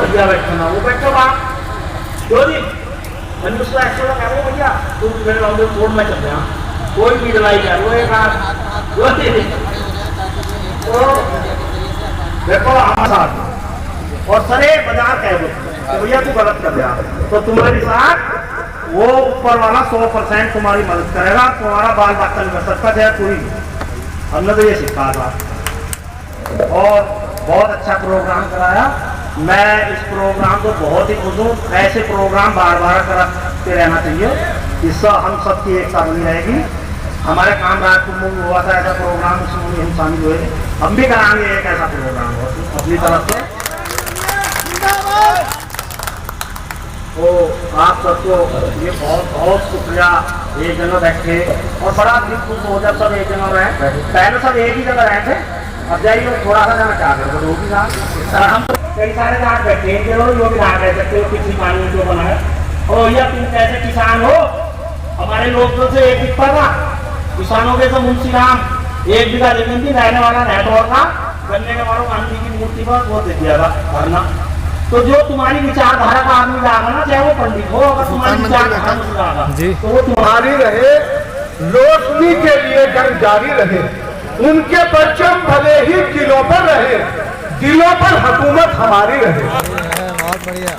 भैया बैठे ना, वो बैठो बाप जो जी मैंने उसको एक्चुअली कह रहा भैया तुम मेरे लॉन्ग कोर्ट में चल रहा कोई भी लड़ाई कर वो एक तो देखो हमारा और सरे बाजार कह दो भैया तू गलत कर दिया तो तुम्हारे साथ वो ऊपर वाला 100% तुम्हारी मदद करेगा, तुम्हारा बाल बच्चा नहीं कर सकता चाहे कोई। हमने तो ये सिखा था और बहुत अच्छा प्रोग्राम कराया। मैं इस प्रोग्राम को बहुत ही खुश हूँ। ऐसे प्रोग्राम बार बार कराते रहना चाहिए, इससे हम सबकी एकता बनी रहेगी। हमारे काम राजपुर में हुआ था ऐसा प्रोग्राम, उसमें हम शामिल हुए, हम भी कराएंगे एक ऐसा प्रोग्राम अपनी तरफ से। तो आप सबको ये बहुत बहुत शुक्रिया। एक जगह बैठे और बड़ा दिल खुश हो जब सब एक जगह रहे। पहले सब एक ही जगह रहे थे, अब जाइए थोड़ा सा जाना चाह रहे वो भी हम कई सारे जहाँ बैठे हैं जो भी रह रह सकते हो किसी कानून को बनाए। और भैया तुम कैसे किसान हो, हमारे लोग से एक दिखता था किसानों के तो मुंशी राम 1 बीघा जमीन थी, रहने वाला नेटवर्क था, बनने के बाद गांधी की मूर्ति पर वो दे दिया था भरना। तो जो तुम्हारी विचारधारा का आदमी जाएगा ना, चाहे वो पंडित हो, अगर तुम्हारी विचारधारा तो वो तुम्हारी रहे, रोशनी के लिए जंग जारी रहे। उनके परचम भले ही दिलों पर रहे, दिलों पर हुकूमत हमारी रहे। बहुत बढ़िया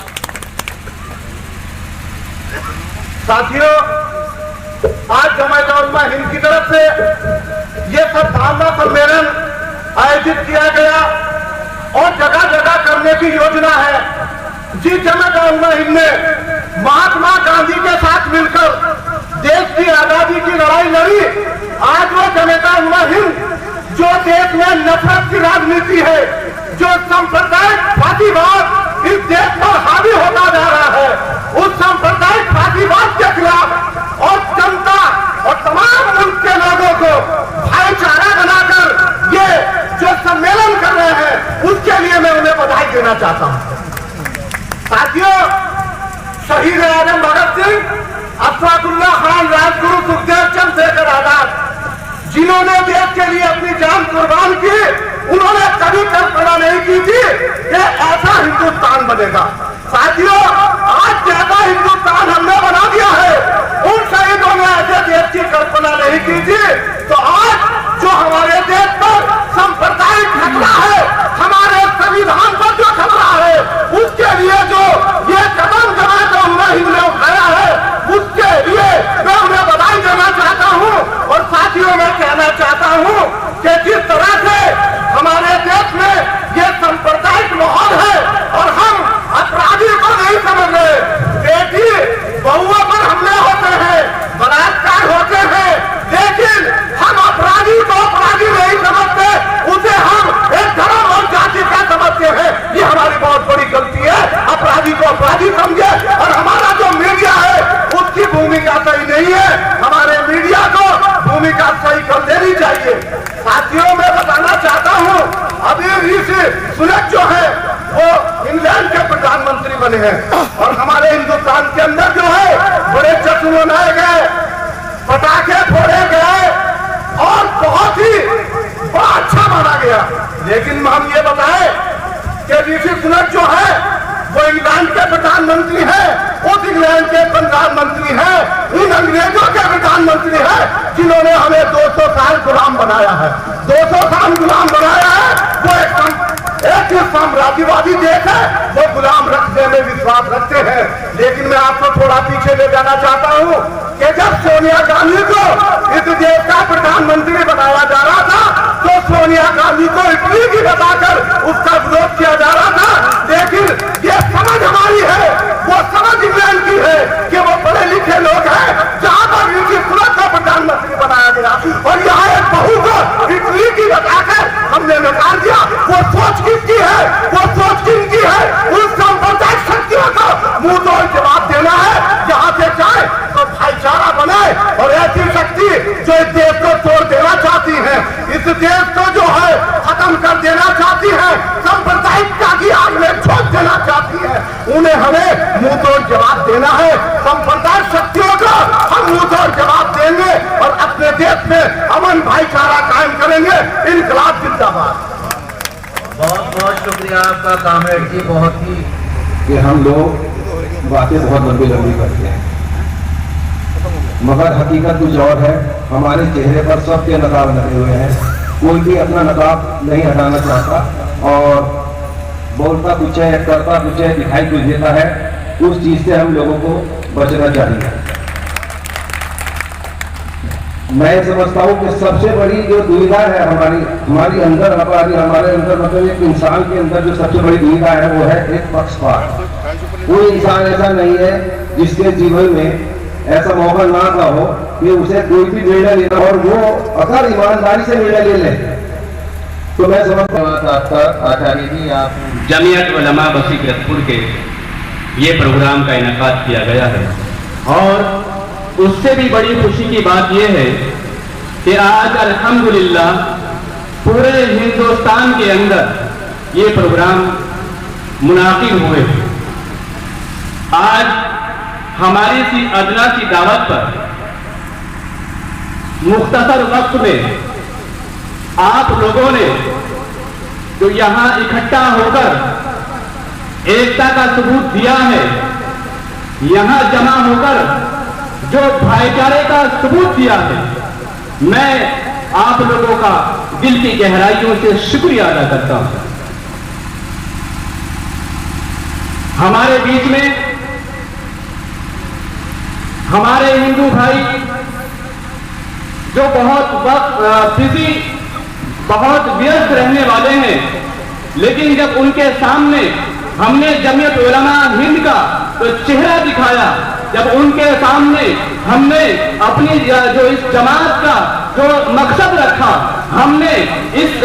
साथियों, आज जमात उलमा हिंद की तरफ से ये सद्भावना सम्मेलन आयोजित किया गया और जगह जगह करने की योजना है। जिस जमात उलमा हिंद ने महात्मा गांधी के साथ मिलकर देश की आजादी की लड़ाई लड़ी, आज वो जमात उलमा हिंद जो देश में नफरत की राजनीति है, जो सांप्रदायिक फासीवाद इस देश पर हावी होता जा रहा है, उस सांप्रदायिक फासीवाद के खिलाफ और जनता और तमाम मुल्क के लोगों को भाईचारा बनाकर ये जो सम्मेलन कर रहे हैं, उसके लिए मैं उन्हें बधाई देना चाहता हूं। साथियों, शहीद आजम भगत सिंह, अशफाकुल्लाह खान, राजगुरु सुखदेव चंद्रशेखर आजाद, जिन्होंने देश के लिए अपनी जान कुर्बान की, उन्होंने कभी कल्पना नहीं की थी कि ऐसा हिंदुस्तान बनेगा। साथियों, आज जैसा हिंदुस्तान हमने बना दिया है, उन शहीदों ने ऐसे देश की कल्पना नहीं की थी। तो आज जो हमारे देश पर सांप्रदायिक खतरा है, हमारे संविधान पर जो खतरा है, उसके लिए जो ये कदम जमात उलमा हिंद ने उठाया है, उसके लिए मैं उन्हें बधाई देना चाहता हूं। और साथियों, मैं कहना चाहता हूं कि जिस तरह से हमारे देश में ये सांप्रदायिक माहौल है और हम अपराधी को नहीं समझ रहे, बेटी बहुओं पर हमले होते हैं, बलात्कार होते हैं, लेकिन हम अपराधी को अपराधी नहीं समझते, उसे हम एक धर्म और जाति का समझते हैं। ये हमारी बहुत बड़ी गलती है। अपराधी को अपराधी समझे और हमारा जो मीडिया है उसकी भूमिका सही नहीं है, हमारे मीडिया को भूमिका सही कर देनी चाहिए। साथियों, मैं बताना चाहता हूं, अभी ऋषि सुनक जो है वो इंग्लैंड के प्रधानमंत्री बने हैं और हमारे हिंदुस्तान के अंदर जो है बड़े जश्न मनाए गए, पटाखे फोड़े गए और बहुत ही बड़ा अच्छा माना गया। लेकिन हम ये बताएं कि ऋषि सुनक जो है वो इंग्लैंड के प्रधानमंत्री हैं, उस इंग्लैंड के प्रधानमंत्री हैं, उन अंग्रेजों के प्रधानमंत्री हैं जिन्होंने हमें 200 साल गुलाम बनाया है। 200 साल गुलाम बनाया है। वो एक साम्राज्यवादी देश है, वो गुलाम रखने में विश्वास रखते हैं। लेकिन मैं आपको थोड़ा पीछे ले जाना चाहता हूं कि जब सोनिया गांधी को इस देश का प्रधानमंत्री बनाया जा रहा था, तो सोनिया गांधी को इटली की बताकर उसका विरोध किया जा रहा था। लेकिन ये समझ हमारी है, वो समझ इंग्लैंड की है कि वो पढ़े लिखे लोग हैं, जहां पर ऋषि सुनक को प्रधानमंत्री बनाया गया और यहाँ एक बहू को इटली की बताकर हमने नकार दिया। वो सोच किसकी है, वो सोच किनकी है? उन सांप्रदायिक शक्तियों को मुंह तोड़ जवाब देना है। जहां से चाहे तो भाईचारा बनाए और ऐसी शक्ति जो इस देश को तोड़ देना चाहती है, इस देश को जो है खत्म कर देना चाहती है, सांप्रदायिकता की आग में झोंक देना चाहती है, उन्हें हमें मुंह तोड़ जवाब देना है। सांप्रदायिक शक्तियों को हम मुंह तोड़ जवाब देंगे और अपने देश में अमन भाईचारा कायम करेंगे। इनकलाब जिंदाबाद। बहुत बहुत शुक्रिया आपका कामेड जी, बहुत ही کہ ہم لوگ باتیں بہت لمبی لمبی کرتے ہیں، مگر حقیقت کچھ اور ہے. ہمارے چہرے پر سب کے نقاب لگے ہوئے ہیں، کوئی بھی اپنا نقاب نہیں ہٹانا چاہتا اور بولتا کچھ ہے، کرتا کچھ ہے، دکھائی کچھ دیتا ہے. اس چیز سے ہم لوگوں کو بچنا چاہیے. میں سمجھتا ہوں کہ سب سے بڑی جو دنیا ہے ہمارے اندر مطلب ایک انسان کے اندر جو سب سے بڑی دنیا ہے وہ ہے ایک پکش پار. کوئی انسان ایسا نہیں ہے جس کے جیون میں ایسا موقع نہ ہو کہ اسے کوئی بھی نرنے لینا، اور وہ اگر ایمانداری سے نرنے لے لے تو میں سمجھتا ہوں آپ کا آچاریہ جی، آپ جمعیت علماء بصیرت پور کے یہ پروگرام کا انعقاد کیا گیا ہے، اور اس سے بھی بڑی خوشی کی بات یہ ہے کہ آج الحمدللہ پورے ہندوستان کے اندر یہ پروگرام منعقد ہوئے. آج ہماری سی ادنا کی دعوت پر مختصر وقت میں آپ لوگوں نے جو یہاں اکٹھا ہو کر ایکتا کا ثبوت دیا ہے، یہاں جمع ہو کر جو بھائی چارے کا ثبوت دیا ہے، میں آپ لوگوں کا دل کی گہرائیوں سے شکریہ ادا کرتا ہوں. ہمارے بیچ میں ہمارے ہندو بھائی جو بہت بزی، بہت ویست رہنے والے ہیں، لیکن جب ان کے سامنے ہم نے جمعیت علماء ہند کا جو چہرہ دکھایا، جب ان کے سامنے ہم نے اپنی جو اس جماعت کا جو مقصد رکھا، ہم نے اس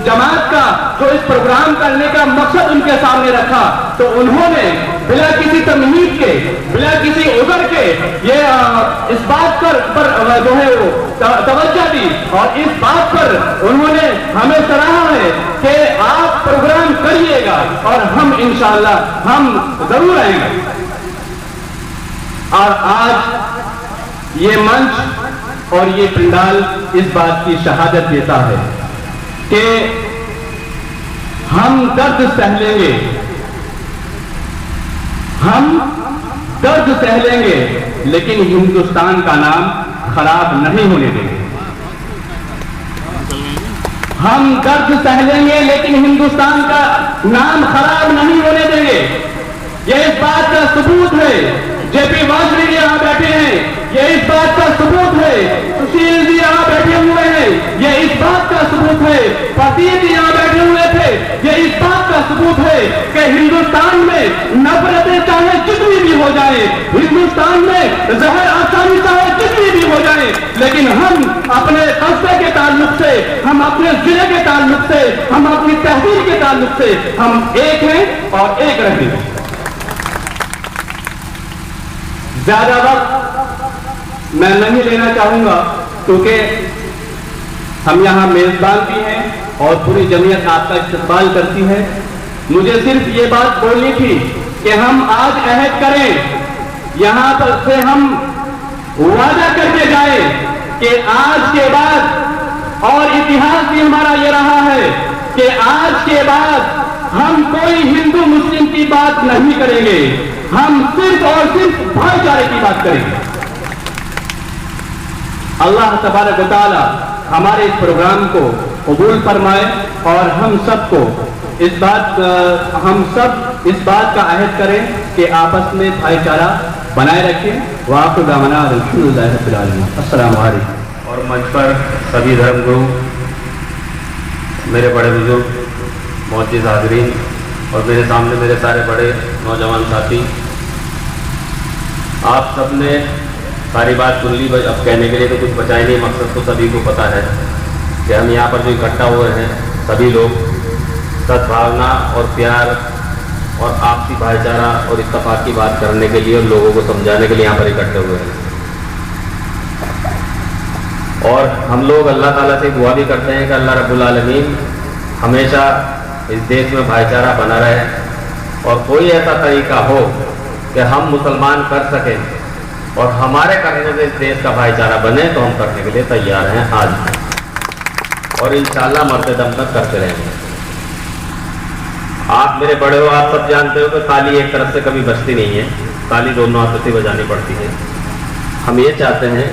جماعت کا جو اس پروگرام کرنے کا مقصد ان کے سامنے رکھا، تو انہوں نے بلا کسی تمہید کے، بلا کسی عذر کے یہ اس بات پر جو ہے وہ توجہ دی، اور اس بات پر انہوں نے ہمیں سراہا ہے کہ آپ پروگرام کریے گا اور ہم انشاءاللہ ہم ضرور آئیں گے. اور آج یہ منچ اور یہ پنڈال اس بات کی شہادت دیتا ہے کہ ہم درد سہ لیں گے، ہم درد سہ لیں گے، لیکن ہندوستان کا نام خراب نہیں ہونے دیں گے. ہم درد سہ لیں گے لیکن ہندوستان کا نام خراب نہیں ہونے دیں گے. یہ اس بات کا ثبوت ہے. جے پی واجپئی یہاں بیٹھے ہیں، یہ اس بات کا ثبوت ہے. سشیل جی یہاں بیٹھے ہوئے ہیں، یہ اس بات کا ثبوت ہے. فصیح جی یہاں بیٹھے ہوئے تھے، یہ اس بات کا ثبوت ہے کہ ہندوستان میں نفرتیں چاہے جتنی بھی ہو جائیں، ہندوستان میں زہر آسانی چاہے جتنی بھی ہو جائیں، لیکن ہم اپنے قصبے کے تعلق سے، ہم اپنے ضلع کے تعلق سے، ہم اپنی تحریر کے تعلق سے ہم ایک ہیں اور ایک رہیں گے. زیادہ وقت میں نہیں لینا چاہوں گا کیونکہ ہم یہاں میزبان بھی ہیں اور پوری جمعیت آپ کا استقبال کرتی ہے. مجھے صرف یہ بات بولنی تھی کہ ہم آج عہد کریں، یہاں پر سے ہم وعدہ کر کے جائیں کہ آج کے بعد، اور اتہاس بھی ہمارا یہ رہا ہے کہ آج کے بعد ہم کوئی ہندو مسلم کی بات نہیں کریں گے، ہم صرف اور صرف بھائی چارے کی بات کریں گے. اللہ تبارک و تعالی ہمارے اس پروگرام کو قبول فرمائے اور ہم سب اس بات کا عہد کریں کہ آپس میں بھائی چارہ بنائے رکھیں. وآخر دعوانا الحمدللہ رب العالمین. السلام علیکم. اور منچ پر سبھی دھرم گرو، میرے بڑے بزرگ، معزز حاضرین، اور میرے سامنے میرے سارے بڑے نوجوان ساتھی، آپ سب نے ساری بات سن لی. اب کہنے کے لیے تو کچھ بچا ہی نہیں. مقصد تو سبھی کو پتہ ہے کہ ہم یہاں پر جو اکٹھا ہوئے ہیں سبھی لوگ سدبھاونا اور پیار اور آپسی بھائی چارہ اور اتفاق کی بات کرنے کے لیے اور لوگوں کو سمجھانے کے لیے یہاں پر اکٹھے ہوئے ہیں. اور ہم لوگ اللہ تعالیٰ سے دعا بھی کرتے ہیں کہ اللہ رب العالمین ہمیشہ اس دیش میں بھائی چارہ بنا رہے، اور کوئی ایسا طریقہ ہو کہ ہم مسلمان کر سکیں اور ہمارے کرنے سے اس دیش کا بھائی چارہ بنے تو ہم کرنے کے لیے تیار ہیں آج، اور انشاءاللہ مرتے دم تک کرتے رہیں گے. आप मेरे बड़े हो, आप सब जानते हो कि ताली एक तरफ से कभी बजती नहीं है, ताली दोनों हाथों से बजानी पड़ती है। हम ये चाहते हैं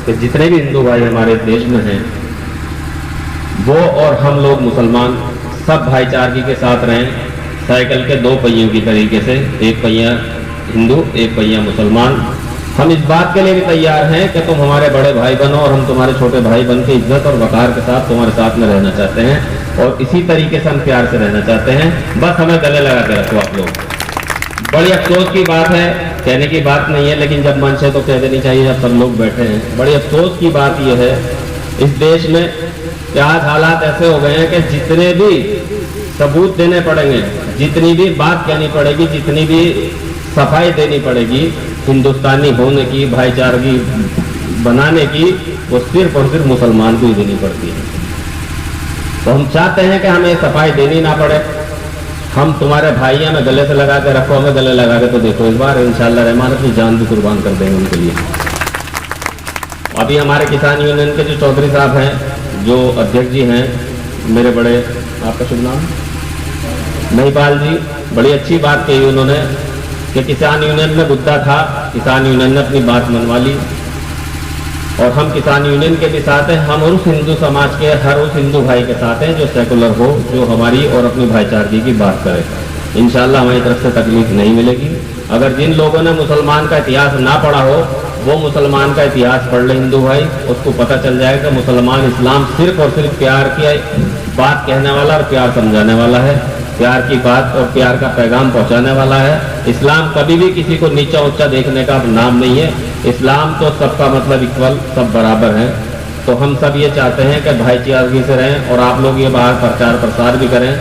कि जितने भी हिंदू भाई हमारे देश में हैं, वो और हम लोग मुसलमान सब भाईचारगी के साथ रहें, साइकिल के दो पहियों की तरीके से, एक पहिया हिंदू एक पहिया मुसलमान। हम इस बात के लिए भी तैयार हैं कि तुम हमारे बड़े भाई बनो और हम तुम्हारे छोटे भाई बन के इज्जत और वक़ार के साथ तुम्हारे साथ में रहना चाहते हैं और इसी तरीके से हम प्यार से रहना चाहते हैं। बस हमें गले लगा के रखो आप लोग। बड़ी अफसोस की बात है, कहने की बात नहीं है, लेकिन जब मंच है तो कह देनी चाहिए जब सब लोग बैठे हैं। बड़ी अफसोस की बात यह है इस देश में कि आज हालात ऐसे हो गए हैं कि जितने भी सबूत देने पड़ेंगे, जितनी भी बात कहनी पड़ेगी, जितनी भी सफाई देनी पड़ेगी हिंदुस्तानी होने की, भाईचारगी बनाने की, वो सिर्फ और सिर्फ मुसलमान को ही देनी पड़ती है। तो हम चाहते हैं कि हमें सफाई देनी ना पड़े। हम तुम्हारे भाई हैं, हमें गले से लगा के रखो, हमें गले लगा के तो देखो इस बार इंशाअल्लाह रहमान अपनी जान भी कुर्बान कर देंगे उनके लिए। अभी हमारे किसान यूनियन के जो चौधरी साहब हैं, जो अध्यक्ष जी हैं, मेरे बड़े, आपका शुभ नाम महिपाल जी, बड़ी अच्छी बात कही उन्होंने कि किसान यूनियन में मुद्दा था, किसान यूनियन ने अपनी बात मनवा ली और हम किसान यूनियन के भी साथ हैं। हम उस हिंदू समाज के हर उस हिंदू भाई के साथ हैं जो सेकुलर हो, जो हमारी और अपनी भाईचारगी की बात करे। इंशाअल्लाह हमारी तरफ से तकलीफ नहीं मिलेगी। अगर जिन लोगों ने मुसलमान का इतिहास ना पढ़ा हो, वो मुसलमान का इतिहास पढ़ ले हिंदू भाई, उसको पता चल जाएगा कि मुसलमान इस्लाम सिर्फ और सिर्फ प्यार की बात कहने वाला और प्यार समझाने वाला है, प्यार की बात और प्यार का पैगाम पहुंचाने वाला है। इस्लाम कभी भी किसी को नीचा ऊंचा देखने का नाम नहीं है। इस्लाम तो सबका मतलब इक्वल, सब बराबर हैं। तो हम सब ये चाहते हैं कि भाईचारगी से रहें और आप लोग ये बाहर प्रचार प्रसार भी करें।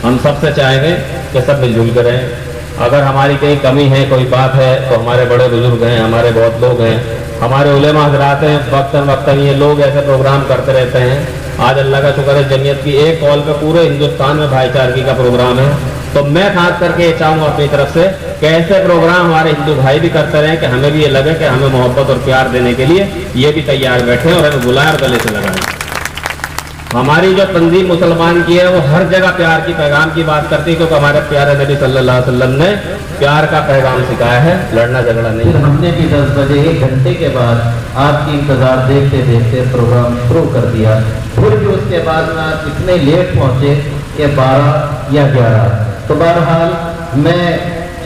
हम सबसे चाहेंगे कि सब मिलजुल कर रहें। अगर हमारी कहीं कमी है, कोई बात है, तो हमारे बड़े बुजुर्ग हैं, हमारे बहुत लोग हैं, हमारे उलेमा हजरात हैं, वक्तन वक्तन ये लोग ऐसे प्रोग्राम करते रहते हैं। आज अल्लाह का शुक्र है जमीयत की एक कॉल पे पूरे हिंदुस्तान में भाईचारगी का प्रोग्राम है। तो मैं खास करके ये चाहूँगा अपनी तरफ से कि ऐसे प्रोग्राम हमारे हिंदू भाई भी करते रहें कि हमें भी ये लगे कि हमें मोहब्बत और प्यार देने के लिए ये भी तैयार बैठे और हमें बुलाएं और गले से लगाएं। हमारी जो तंजीम मुसलमान की है वो हर जगह प्यार की पैगाम की बात करती है, क्योंकि हमारे प्यारे नबी सल्लल्लाहु अलैहि वसल्लम ने प्यार का पैगाम सिखाया है, लड़ना झगड़ा नहीं। फिर हमने भी 10 बजे 1 घंटे के बाद आपकी इंतजार देखते देखते प्रोग्राम शुरू कर दिया। फिर भी उसके बाद में आप इतने लेट पहुंचे कि 12 या 11। तो बहरहाल मैं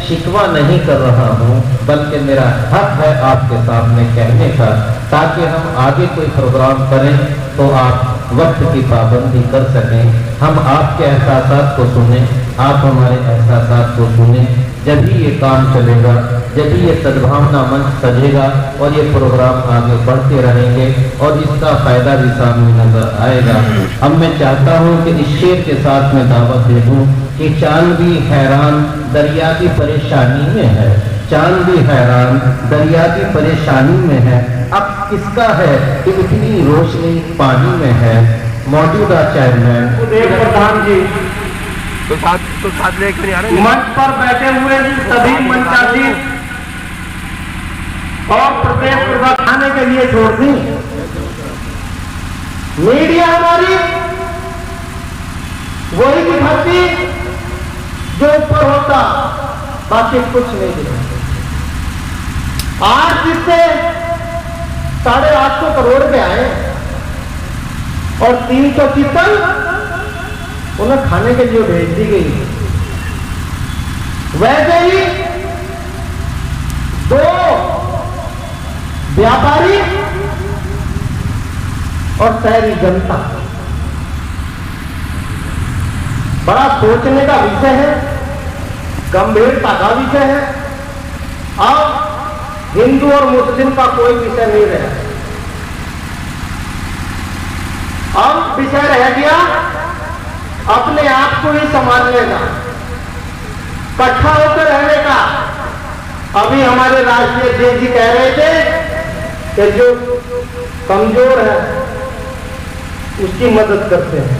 शिकवा नहीं कर रहा हूँ, बल्कि मेरा हक है आपके सामने कहने का, ताकि हम आगे कोई प्रोग्राम करें तो आप वक्त की पाबंदी कर सकें। हम आपके एहसासात को सुनें, आप हमारे एहसासात को सुनें। जब ही ये काम चलेगा, जब ही ये सद्भावना मंच सजेगा और ये प्रोग्राम आगे बढ़ते रहेंगे और इसका फायदा भी सामने नजर आएगा। अब मैं चाहता हूँ कि इस शेर के साथ में दावत दे दूँ कि चांद भी हैरान दरिया की परेशानी में है, चांद भी हैरान दरिया की परेशानी में है। अब किसका है कि इतनी रोशनी पानी में है। मौजूदा चेयरमैन प्रधान जी मंच पर बैठे हुए सभी मंचासी और प्रदेश प्रधान आने के लिए छोड़ दी। मीडिया हमारी वही दिखाती जो ऊपर होता, बाकी कुछ नहीं दिखाती। आज जिससे 850 करोड़ के आए और 300 चितल उन्हें खाने के लिए भेज दी गई। वैसे ही 2 व्यापारी और शहरी जनता, बड़ा सोचने का विषय है, गंभीरता का विषय है। अब हिंदू और मुस्लिम का कोई विषय नहीं रहा। अब विषय रह गया अपने आप को ही संभालने का, इकट्ठा होकर रहने का। अभी हमारे राष्ट्रीय अध्यक्ष जी कह रहे थे कि जो कमजोर है उसकी मदद करते हैं।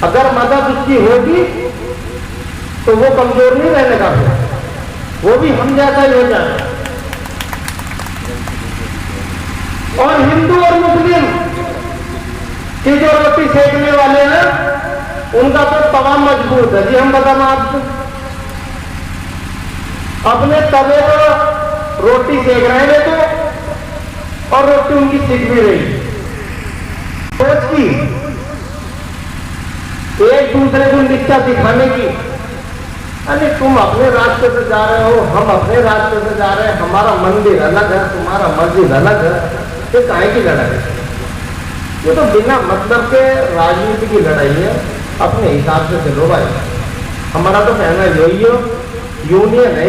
अगर मदद उसकी होगी तो वो कमजोर नहीं रहने का, वो भी हम जैसा ही हो जाए। और हिंदू और मुस्लिम की जो रोटी सेकने वाले हैं ان کا تو तवा मजबूत है जी। हम बताना आपको, अपने तवे पर रोटी सेक रहे हैं तो, और रोटी उनकी सीख भी रही। सोच की एक दूसरे को निष्ठा दिखाने की, अरे तुम अपने रास्ते से जा रहे हो, हम अपने रास्ते से जा रहे हैं, हमारा मंदिर अलग है, तुम्हारा मस्जिद अलग है, ये काहे की लड़ाई है? ये तो बिना मतलब के राजनीति की लड़ाई है। अपने हिसाब से चलो भाई। हमारा तो कहना यही हो, यूनियन है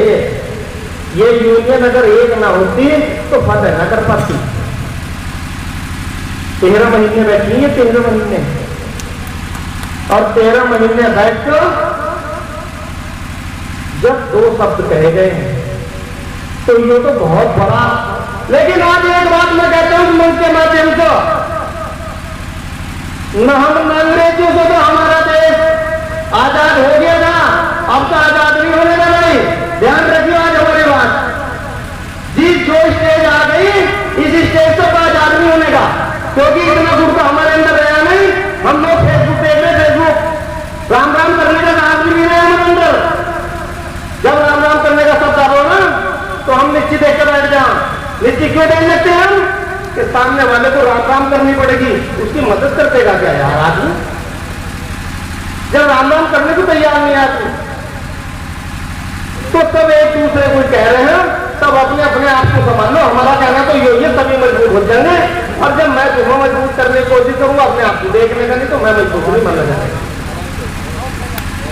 ये यूनियन अगर एक ना होती तो फतेह न कर पाती। 13 महीने बैठी है, 13 महीने, और 13 महीने बैठ कर जब 2 शब्द कहे गए हैं तो ये तो बहुत बड़ा। लेकिन आज एक बात मैं कहता हूं मंच के माध्यम से, न हम अंग्रेजों से तो हमारा देश आजाद हो गया था, अब तो आजाद नहीं होने का। नहीं, ध्यान रखिए आज हमारी बात जी, जो स्टेज आ गई इस स्टेज से आजाद नहीं होने का, क्योंकि इतना दूर तो हमारे अंदर रहा नहीं। हम लोग फेसबुक देख रहे, फेसबुक राम राम करने का नाम भी नहीं रहे हमारे अंदर। जब राम राम करने का शब्द हो ना तो हम निश्चित देख कर बैठ जाओ। निश्चित क्यों देख लेते हैं हम कि सामने वाले को राम राम करनी पड़ेगी, उसकी मदद करतेगा क्या यार आदमी? जब राम राम करने को तैयार नहीं आती तो तब एक दूसरे को कह रहे हैं, तब अपने अपने आप को संभालो। हमारा कहना तो ये सभी मजबूत हो जाएंगे, और जब मैं तुम्हें मजबूत करने की कोशिश करूंगा अपने आप को देखने का, नहीं तो मैं मजबूत नहीं माना जाएगा।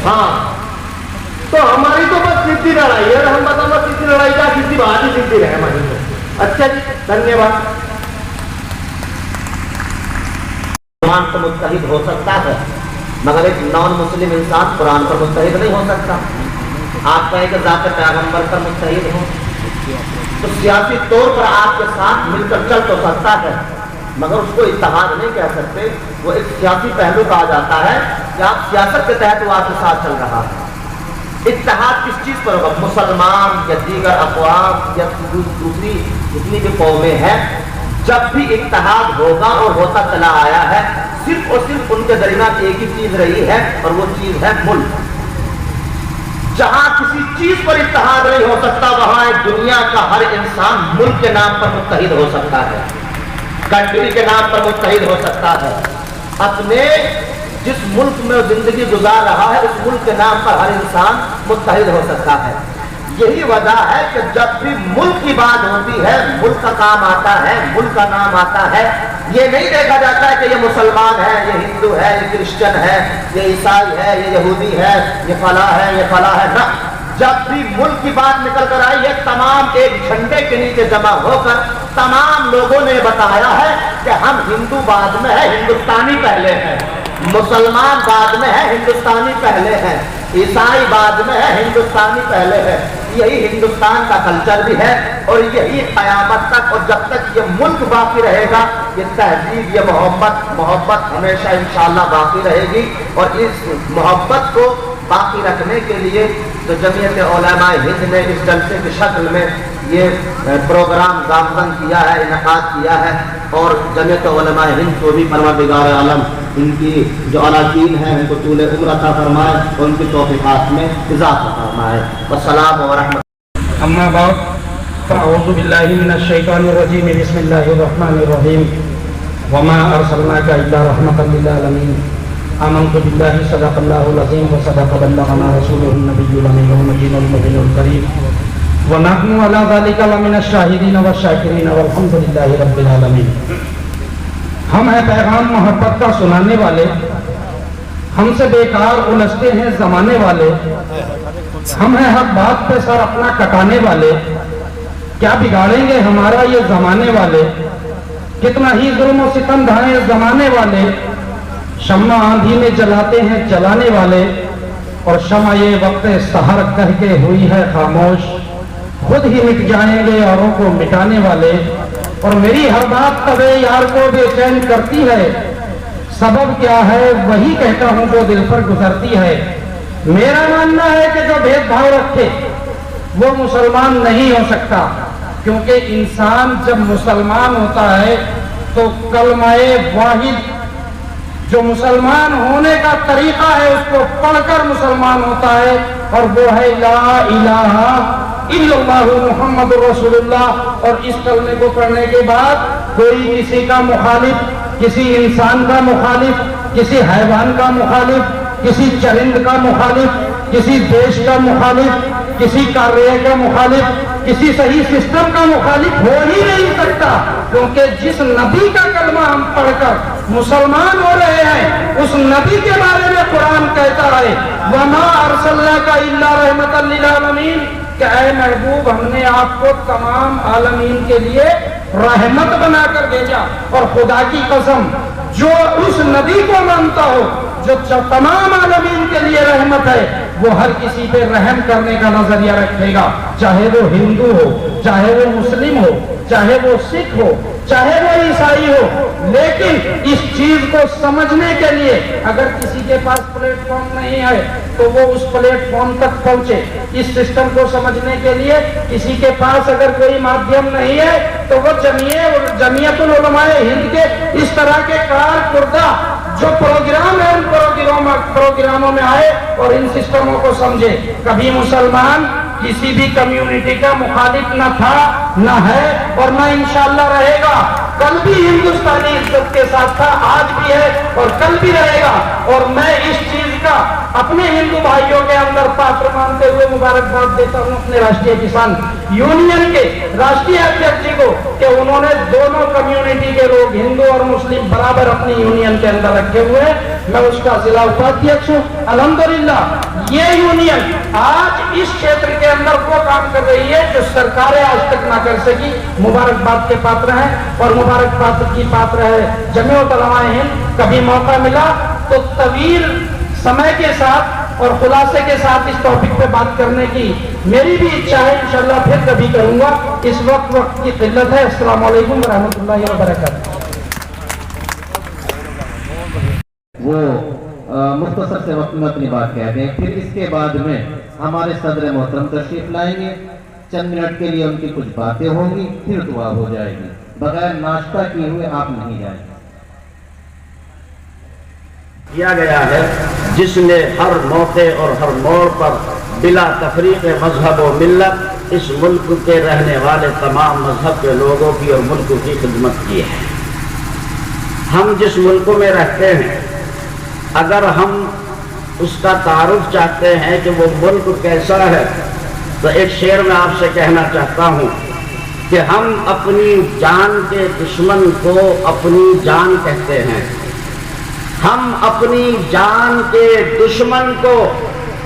हाँ, तो हमारी तो बस सीधी लड़ाई है। हम बताना सीधी लड़ाई का सीधी बात ही सीधी रहे हमारी तो। अच्छा जी, धन्यवाद। कुरान पर मुत्तहिद हो सकता है, मगर एक नॉन मुस्लिम इंसान कुरान पर मुत्तहिद नहीं हो सकता। आप कहें कि ज़ात पैगंबर पर मुत्तहिद हो, तो सियासी तौर पर आपके साथ मिलकर चल तो सकता है, मगर उसको इत्तेहाद नहीं कह सकते। वो एक सियासी पहलू कहा जाता है कि आप सियासत के तहत वो आपके साथ चल रहा है। इत्तेहाद किस चीज़ पर होगा? मुसलमान या दीगर अक़वाम या दूसरी जितनी भी कौमें हैं, जब भी इत्तेहाद होगा और होता चला आया है, सिर्फ और सिर्फ उनके दरमियान एक ही चीज रही है, और वो चीज है मुल्क। जहां किसी चीज पर इत्तेहाद नहीं हो सकता, वहां एक दुनिया का हर इंसान मुल्क के नाम पर मुत्तहिद हो सकता है, कंट्री के नाम पर मुत्तहिद हो सकता है। अपने जिस मुल्क में जिंदगी गुजार रहा है, उस मुल्क के नाम पर हर इंसान मुत्तहिद हो सकता है। यही वजह है कि जब भी मुल्क की बात होती है, मुल्क का काम आता है, मुल्क का नाम आता है, ये नहीं देखा जाता है कि ये मुसलमान है, ये हिंदू है, ये क्रिश्चियन है, ये ईसाई है, ये यहूदी है, ये फला है, ये फला है ना। जब भी मुल्क की बात निकल कर आई है, तमाम एक झंडे के नीचे जमा होकर तमाम लोगों ने बताया है कि हम हिंदू बाद में है, हिंदुस्तानी पहले है, मुसलमान बाद में है, हिंदुस्तानी पहले है, ईसाई बाद में है, हिंदुस्तानी पहले है। यही हिंदुस्तान का कल्चर भी है, और यही क़यामत तक, और जब तक ये मुल्क बाकी रहेगा, ये तहजीब, ये मोहब्बत हमेशा इंशाअल्लाह बाकी रहेगी। और इस मोहब्बत को बाकी रखने के लिए तो जमीयत उलमा हिंद ने इस जलसे की शक्ल में ये प्रोग्राम गामजन किया है, इनकाद किया है, और जमीयत उलमा हिंद को भी परवरदिगार आलम इनकी जो अराकीन है उनको तूल उम्र अता फरमाए और उनकी तौफीक़ात में इज़ाफ़ा फरमाए। वस्सलाम व रहमतुल्लाह। अम्मा बाद फ़अऊज़ु बिल्लाहि मिनश शैतानिर रजीम, बिस्मिल्लाहिर रहमानिर रहीम। वमा अरसलनाका इल्ला रहमतल लिल आलमीन। आमनतु बिल्लाहि सदक़ल्लाहुल अज़ीम व सदक़ बल्लगना रसूलुहुन नबियुल अमीन व नबीयुल मुबीनुल करीम व नहनु अला ज़ालिका लमिनश शाहिदीन व शाकिरीन वल्हम्दुलिल्लाहि रब्बिल आलमीन। हम हैं पैगाम मोहब्बत का सुनाने वाले, हमसे बेकार उलझते हैं जमाने वाले, हम हैं हक बात पे सर अपना कटाने वाले, क्या बिगाड़ेंगे हमारा ये जमाने वाले, कितना ही जुल्म और सितम ढाए जमाने वाले, शम्मा आंधी में जलाते हैं जलाने वाले, और शमा ये वक्त सहर कह के हुई है खामोश, खुद ही मिट जाएंगे औरों को मिटाने वाले। और मेरी हर बात तबे यार को बेचैन करती है, सबब क्या है वही कहता हूं जो दिल पर गुजरती है। मेरा मानना है कि जो भेदभाव रखे वो मुसलमान नहीं हो सकता, क्योंकि इंसान जब मुसलमान होता है तो कलमाए वाहिद जो मुसलमान होने का तरीका है उसको पढ़कर मुसलमान होता है, और वो है ला इलाहा इल्लल्लाहु मुहम्मदुर रसूलुल्लाह। और इस कलमे को पढ़ने के बाद कोई किसी का मुखालिफ, किसी इंसान का मुखालिफ, किसी हैवान का मुखालिफ, किसी चरिंद का मुखालिफ, किसी देश का मुखालिफ, किसी कार्य का मुखालिफ, किसी सही सिस्टम का मुखालिफ हो ही नहीं सकता, क्योंकि जिस नबी का कलमा हम पढ़कर मुसलमान हो रहे हैं उस नबी के बारे में कुरान कहता है वमा अरसलनाका इल्ला रहमतल लिल आलमीन, कि ऐ महबूब हमने आपको तमाम आलमीन के लिए रहमत बनाकर भेजा। और खुदा की कसम जो उस नबी को मानता हो जो तमाम आलमीन के लिए रहमत है, वो हर किसी पे रहम करने का नजरिया रखेगा, चाहे वो हिंदू हो, चाहे वो मुस्लिम हो, चाहे वो सिख हो, चाहे वो ईसाई हो। लेकिन इस चीज को समझने के लिए अगर किसी के पास प्लेटफॉर्म नहीं है तो वो उस प्लेटफॉर्म तक पहुंचे। इस सिस्टम को समझने के लिए किसी के पास अगर कोई माध्यम नहीं है तो वो जमीयतुल उलमाए हिंद के इस तरह के कारकुर्दा जो प्रोग्राम है उन प्रोग्रामों में आए और इन सिस्टमों को समझे। कभी मुसलमान किसी भी कम्युनिटी का मुखालिफ न था, न है और न इंशाअल्लाह रहेगा। कल भी हिंदुस्तानी इज्जत के साथ था, आज भी है और कल भी रहेगा। और मैं इस चीज का अपने हिंदू भाइयों के अंदर पात्र मानते हुए मुबारकबाद देता हूं अपने राष्ट्रीय किसान यूनियन के राष्ट्रीय अध्यक्ष जी को कि उन्होंने दोनों कम्युनिटी के लोग हिंदू और मुस्लिम बराबर अपनी यूनियन के अंदर रखे हुए हैं। मैं उसका जिला उपाध्यक्ष हूँ। अल्हम्दुलिल्लाह ये यूनियन आज इस क्षेत्र के अंदर वो काम कर रही है जो सरकारें आज तक ना कर सकी। मुबारकबाद के पात्र हैं और मुबारकबाद की पात्र है जमीयत उलमाए हिंद। कभी मौका मिला तो तवील समय के साथ और खुलासे के साथ इस टॉपिक पे बात करने की मेरी भी इच्छा है, इंशाल्लाह फिर कभी करूंगा। इस वक्त की किल्लत है। अस्सलाम वालेकुम रहमतुल्लाहि व बरकातहू। वो मुख्तसर से वक्त में अपनी बात कह दें, फिर इसके बाद में हमारे सदर मोहतरम तशरीफ लाएंगे। चंद मिनट के लिए उनकी कुछ बातें होंगी, फिर दुआ हो जाएगी। बगैर नाश्ता किए हुए आप नहीं जाएंगे। किया गया है जिसने हर मौके और हर मोड़ पर बिला तफरीक मजहब व मिल्लत इस मुल्क के रहने वाले तमाम मजहब के लोगों की और मुल्क की खिदमत की है। हम जिस मुल्क में रहते हैं अगर हम उसका तारुफ चाहते हैं कि वो मुल्क कैसा है तो एक शेर में आपसे कहना चाहता हूँ कि हम अपनी जान के दुश्मन को अपनी जान कहते हैं। हम अपनी जान के दुश्मन को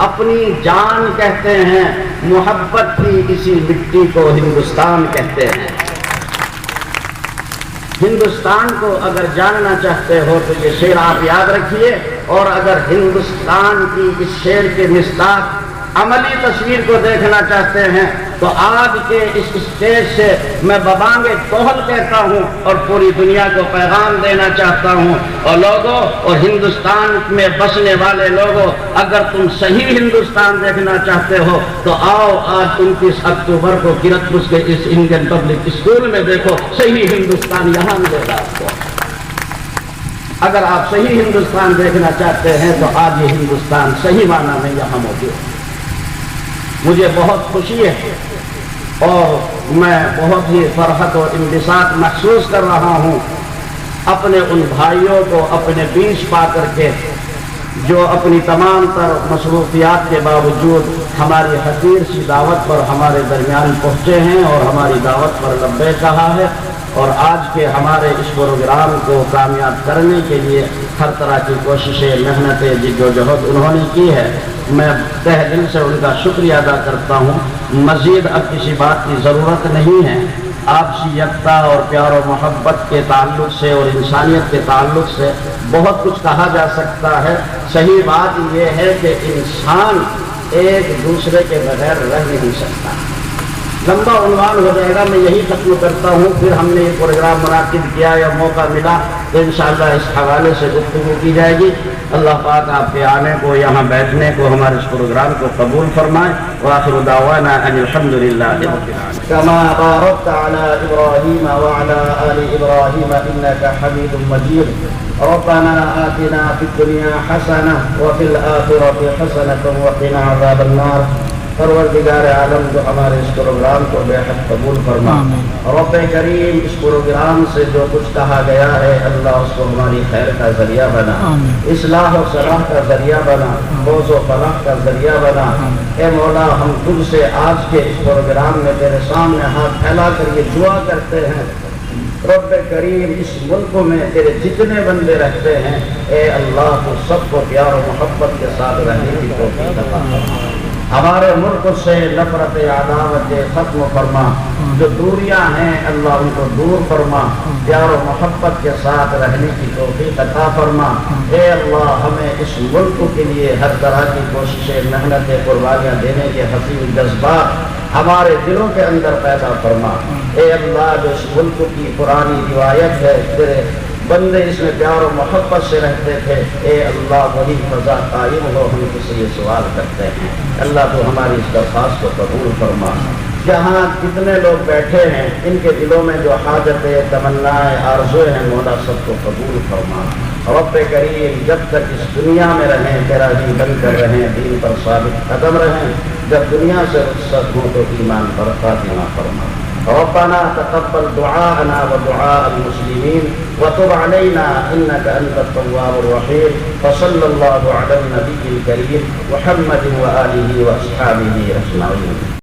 अपनी जान कहते हैं। मोहब्बत की इसी मिट्टी को हिंदुस्तान कहते हैं। हिंदुस्तान को अगर जानना चाहते हो तो ये शेर आप याद रखिए। और अगर हिंदुस्तान की इस शेर के मिस्ताक अमली तस्वीर को देखना चाहते हैं तो आज के इस स्टेज से मैं बबांगे तोहल कहता हूँ और पूरी दुनिया को पैगाम देना चाहता हूँ। और लोगों और हिंदुस्तान में बसने वाले लोगों, अगर तुम सही हिंदुस्तान देखना चाहते हो तो आओ आज 29 अक्टूबर को किरतपुर के इस इंडियन पब्लिक स्कूल में देखो। सही हिंदुस्तान यहाँ मिलेगा आपको। अगर आप सही हिंदुस्तान देखना चाहते हैं तो आज ये हिंदुस्तान सही माना में यहाँ मौजूद है। मुझे बहुत खुशी है और मैं बहुत ही फरहत और इंबिसात महसूस कर रहा हूँ अपने उन भाइयों को अपने बीच पा करके जो अपनी तमाम तर मसरूफियात के बावजूद हमारी हकीर सी दावत पर हमारे दरमियान पहुँचे हैं और हमारी दावत पर लब्बे कहा है। और आज के हमारे इस प्रोग्राम को कामयाब करने के लिए हर तरह की कोशिशें, मेहनतें, जिद्दोजहद उन्होंने की है। मैं तहे दिल से उनका शुक्रिया अदा करता हूँ। मज़ीद अब किसी बात की ज़रूरत नहीं है। आपसी यकता और प्यार और मोहब्बत के ताल्लुक से और इंसानियत के ताल्लुक से बहुत कुछ कहा जा सकता है। सही बात यह है कि इंसान एक दूसरे के बगैर रह नहीं सकता। لمبا عنوان ہو جائے گا، میں یہی ختم کرتا ہوں. پھر ہم نے یہ پروگرام منعقد کیا یا موقع ملا تو انشاءاللہ اس حوالے سے گفتگو کی جائے گی. اللہ پاک آپ کے آنے کو، یہاں بیٹھنے کو، ہمارے اس پروگرام کو قبول فرمائے. وآخر دعوانا ان الحمد للہ رب العالمین. كما باركت على إبراهيم وعلى آل إبراهيم إنك حميد مجيد. ربنا آتنا في الدنيا حسنة وفي الآخرة حسنة وقنا عذاب النار. پروردگار عالم جو ہمارے اس پروگرام کو بے حد قبول فرما. رب کریم اس پروگرام سے جو کچھ کہا گیا ہے اللہ اس کو ہماری خیر کا ذریعہ بنا، اصلاح و صلاح کا ذریعہ بنا، فوز و فلاح کا ذریعہ بنا. اے مولا ہم تجھ سے آج کے اس پروگرام میں تیرے سامنے ہاتھ پھیلا کر یہ دعا کرتے ہیں رب کریم اس ملک میں تیرے جتنے بندے رہتے ہیں اے اللہ تو سب کو پیار و محبت کے ساتھ رہنے کی توفیق عطا فرما. ہمارے ملک سے نفرت عداوت ختم فرما. جو دوریاں ہیں اللہ ان کو دور فرما. پیار و محبت کے ساتھ رہنے کی توفیق عطا فرما. اے اللہ ہمیں اس ملک کے لیے ہر طرح کی کوششیں، محنتیں، قربانیاں دینے کے حسین جذبات ہمارے دلوں کے اندر پیدا فرما. اے اللہ جو اس ملک کی پرانی روایت ہے تیرے بندے اس میں پیار و محبت سے رہتے تھے، اے اللہ وہی فضا قائم ہو. ہم کس سے یہ سوال کرتے ہیں اللہ تو ہماری اس درخواست کو قبول فرما. جہاں جتنے لوگ بیٹھے ہیں ان کے دلوں میں جو حاجتیں، تمنائیں، آرزویں ہیں مولا سب کو قبول فرما. رب کریم جب تک اس دنیا میں رہیں تیرا ہی بن کر رہیں، دین پر ثابت قدم رہیں. جب دنیا سے رخصت ہوں تو ایمان پر خاتمہ فرما. ربنا تقبل دعاءنا ودعاء المسلمين وتب علينا إنك أنت التواب الرحيم. وصلى الله على النبي الكريم محمد وآله وأصحابه أجمعين.